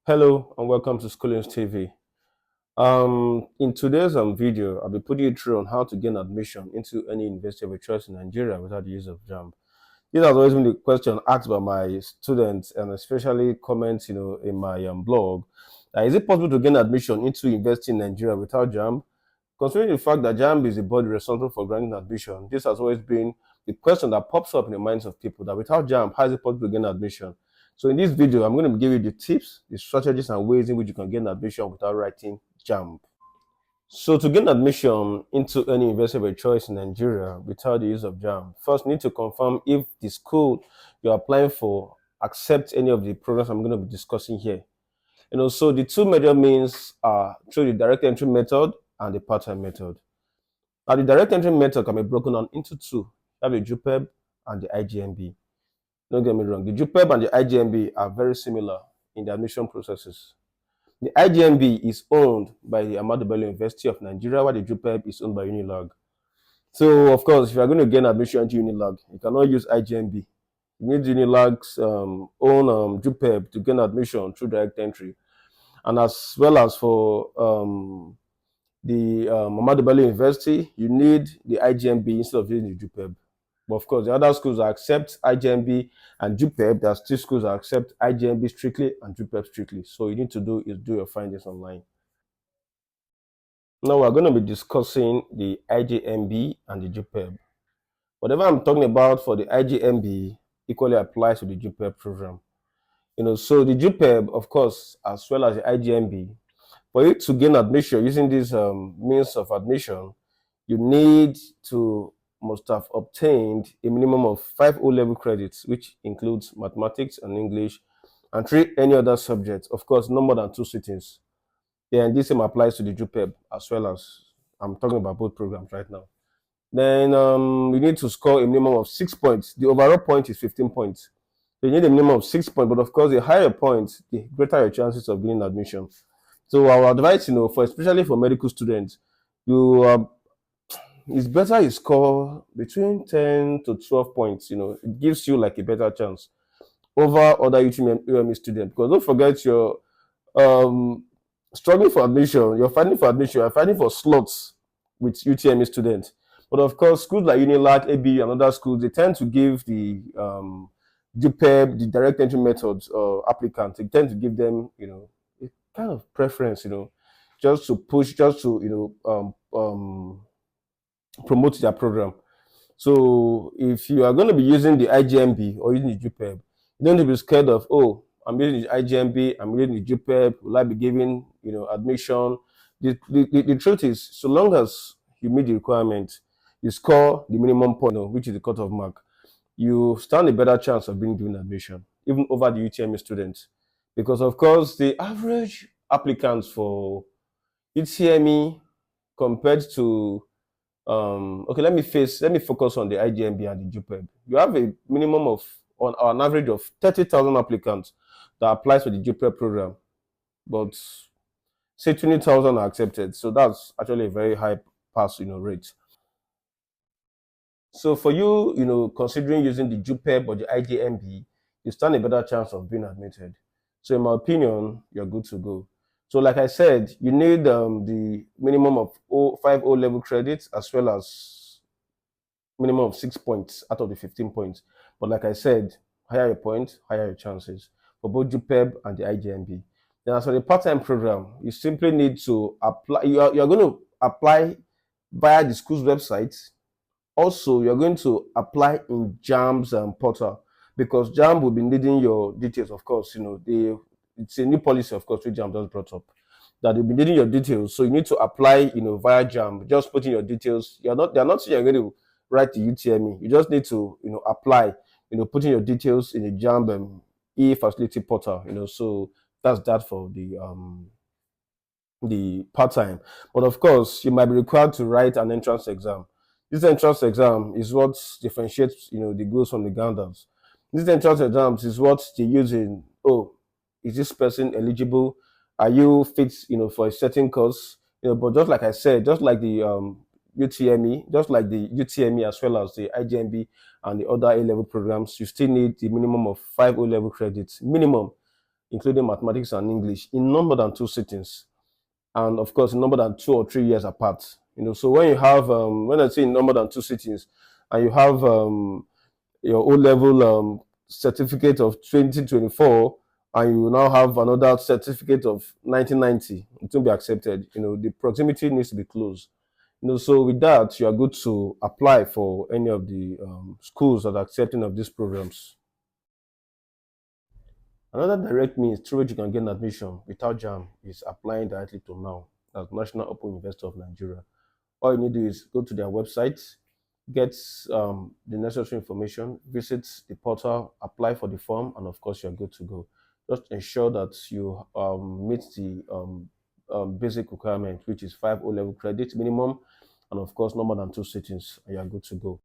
Hello and welcome to Schoolings TV. In today's video, I'll be putting you through on how to gain admission into any university of your choice in Nigeria without the use of JAMB. This has always been the question asked by my students and especially comments, in my blog. Is it possible to gain admission into university in Nigeria without JAMB? Considering the fact that JAMB is the body responsible for granting admission, this has always been the question that pops up in the minds of people that without JAMB, how is it possible to gain admission? So in this video, I'm going to give you the tips, the strategies, and ways in which you can gain admission without writing JAMB. So to gain admission into any university of your choice in Nigeria without the use of JAMB, first you need to confirm if the school you're applying for accepts any of the programs I'm going to be discussing here. So the two major means are through the direct entry method and the part-time method. Now the direct entry method can be broken down into two. You have the JUPEB and the IJMB. Don't get me wrong, the JUPEB and the IJMB are very similar in the admission processes. The IJMB is owned by the Ahmadu Bello University of Nigeria, while the JUPEB is owned by Unilag. So, of course, if you are going to gain admission into Unilag, you cannot use IJMB. You need Unilag's own JUPEB to gain admission through direct entry. And as well as for the Ahmadu Bello University, you need the IJMB instead of using the JUPEB. But of course, the other schools that accept IJMB and JUPEB, there are still schools that accept IJMB strictly and JUPEB strictly. So you need to do is do your findings online. Now we're going to be discussing the IJMB and the JUPEB. Whatever I'm talking about for the IJMB equally applies to the JUPEB program. So the JUPEB, of course, as well as the IJMB, for you to gain admission using these means of admission, you need to must have obtained a minimum of 5 O-level credits, which includes mathematics and English, and 3 any other subjects. Of course, no more than 2 sittings. And this same applies to the JUPEB as well as I'm talking about both programs right now. Then you need to score a minimum of 6 points. The overall point is 15 points. So you need a minimum of 6 points, but of course, the higher points, the greater your chances of getting admission. So our advice, for especially for medical students, it's better you score between 10 to 12 points. It gives you like a better chance over other UTME students. Because don't forget, you're struggling for admission, you're fighting for slots with UTME students. But of course, schools like Unilag, AB, and other schools, they tend to give the JUPEB, the direct entry methods applicants, they tend to give them, a kind of preference, just to push, just to, promote their program. So if you are going to be using the IJMB or using the JUPEB, you don't need to be scared of, oh, I'm using the IJMB, I'm using the JUPEB, will I be giving, admission? The truth is, so long as you meet the requirement, you score the minimum point, which is the cutoff mark, you stand a better chance of being given admission, even over the UTME students. Because of course, the average applicants for UTME compared to okay, let me focus on the IJMB and the JUPEB. You have a minimum of, on an average of 30,000 applicants that applies for the JUPEB program, but say 20,000 are accepted. So that's actually a very high pass, rate. So for you, considering using the JUPEB or the IJMB, you stand a better chance of being admitted. So in my opinion, you're good to go. So like I said, you need the minimum of 5 O-level credits as well as minimum of 6 points out of the 15 points. But like I said, higher your points, higher your chances for both JUPEB and the IJMB. Then as for the part-time program, you simply need to apply. You're going to apply via the school's website. Also, you're going to apply in JAMB's portal because JAMB will be needing your details, of course. It's a new policy, of course, which JAMB just brought up, that they'll be needing your details. So you need to apply, via JAMB, just putting your details. They're not saying you're going to write the UTME. You just need to, apply, putting your details in the JAMB e-facility portal, so that's that for the part-time. But of course, you might be required to write an entrance exam. This entrance exam is what differentiates, the goods from the ganders. This entrance exams is what they use in, is this person eligible? Are you fit, for a certain course? But just like I said, just like the UTME as well as the IJMB and the other A-level programs, you still need the minimum of 5 O-level credits, minimum. including mathematics and English, in no more than 2 sittings, and of course, in no more than 2 or 3 years apart. So when you have, when I say in no more than 2 sittings, and you have your O-level certificate of 2024, and you now have another certificate of 1990, it will be accepted. The proximity needs to be close. So with that, you are good to apply for any of the schools that are accepting of these programs. Another direct means through which you can get an admission without JAMB is applying directly to NOW, that's National Open University of Nigeria. All you need to do is go to their website, get the necessary information, visit the portal, apply for the form, and of course, you're good to go. Just ensure that you meet the basic requirement, which is 5 O-level credits minimum, and of course, no more than 2 sittings, and you're good to go.